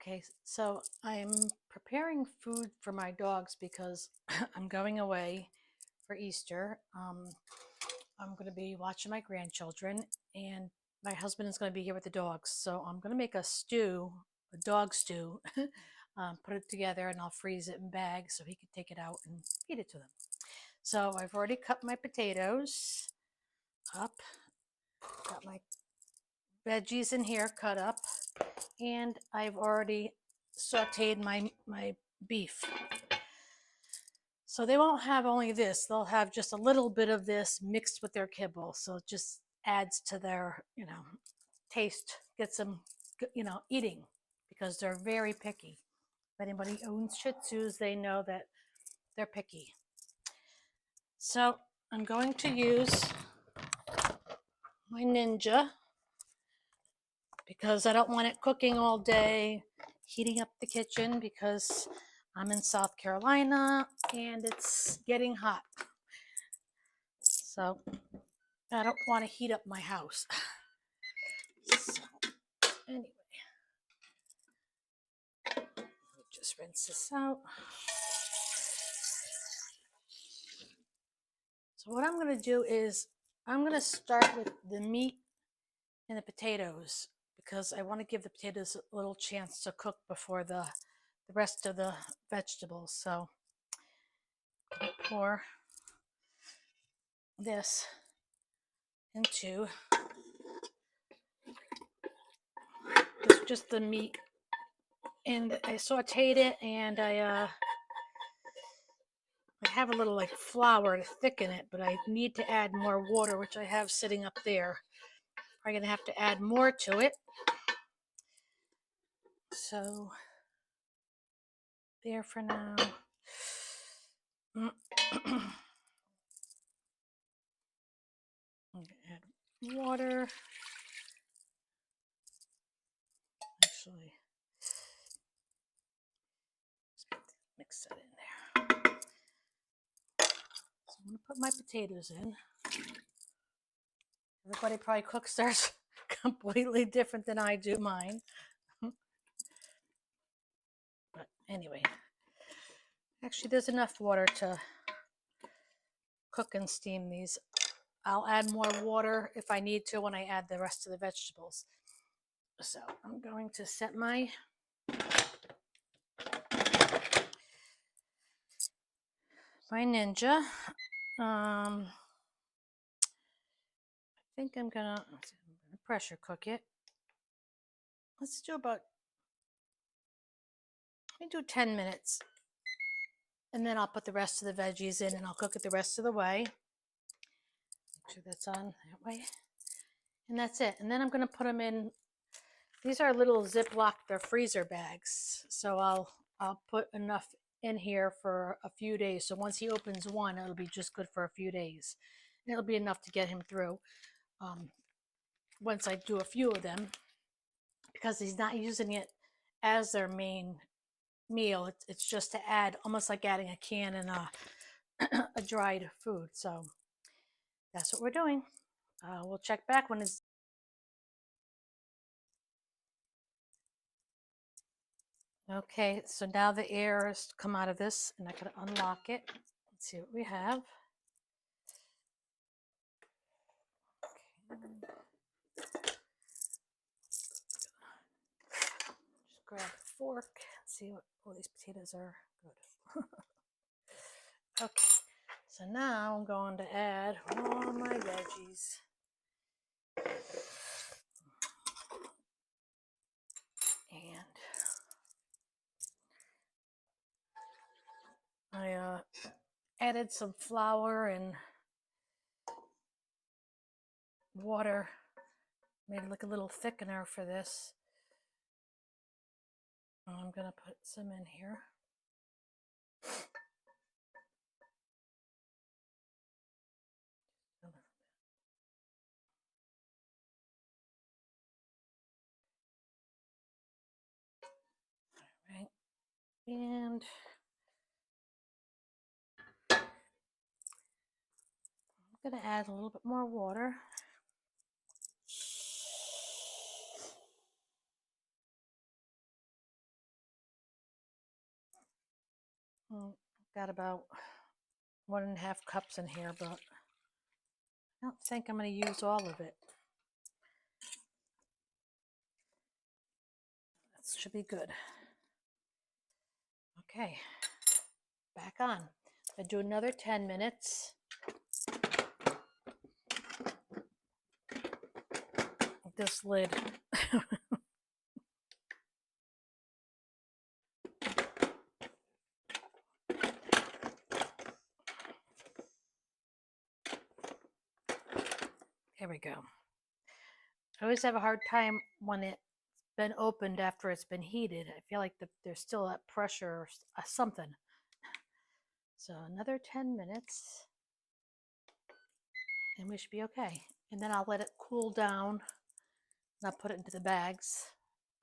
Okay, so I'm preparing food for my dogs because I'm going away for Easter. I'm going to be watching my grandchildren, and my husband is going to be here with the dogs. So I'm going to make a stew, a dog stew, put it together, and I'll freeze it in bags so he can take it out and feed it to them. So I've already cut my potatoes up, got my veggies in here cut up, and I've already sauteed my beef. So they won't have only this, they'll have just a little bit of this mixed with their kibble. So it just adds to their, taste, gets them, eating because they're very picky. If anybody owns Shih Tzus, they know that they're picky. So I'm going to use my Ninja because I don't want it cooking all day, heating up the kitchen because I'm in South Carolina and it's getting hot. So I don't want to heat up my house. So anyway, just rinse this out. So what I'm going to do is I'm going to start with the meat and the potatoes because I want to give the potatoes a little chance to cook before the rest of the vegetables. So I'm going to pour this into just the meat, and I sauteed it, and I have a little like flour to thicken it, but I need to add more water, which I have sitting up there. I'm gonna have to add more to it. So there for now. I'm gonna add water. Actually, mix that in there. So I'm gonna put my potatoes in. Everybody probably cooks theirs completely different than I do mine. But anyway, actually there's enough water to cook and steam these. I'll add more water if I need to when I add the rest of the vegetables. So I'm going to set my Ninja. I think I'm gonna pressure cook it. Let's do about, let me do 10 minutes. And then I'll put the rest of the veggies in and I'll cook it the rest of the way. Make sure that's on that way. And that's it. And then I'm gonna put them in, these are little Ziploc, they're freezer bags. So I'll put enough in here for a few days. So once he opens one, it'll be just good for a few days. And it'll be enough to get him through. Once I do a few of them, because he's not using it as their main meal. It's just to add, almost like adding a can in a dried food. So that's what we're doing. We'll check back when it's okay. So now the air has come out of this, and I can unlock it. Let's see what we have. Okay. Just grab a fork. See what all these potatoes are good. Okay. So now I'm going to add all my veggies. And I added some flour and water, made like a little thickener for this. I'm gonna put some in here. All right, and I'm gonna add a little bit more water. Got about 1.5 cups in here, but I don't think I'm going to use all of it. That should be good. Okay, back on. I do another 10 minutes. This lid. There we go. I always have a hard time when it's been opened after it's been heated. I feel like there's still that pressure or something. So another 10 minutes and we should be okay. And then I'll let it cool down and I'll put it into the bags.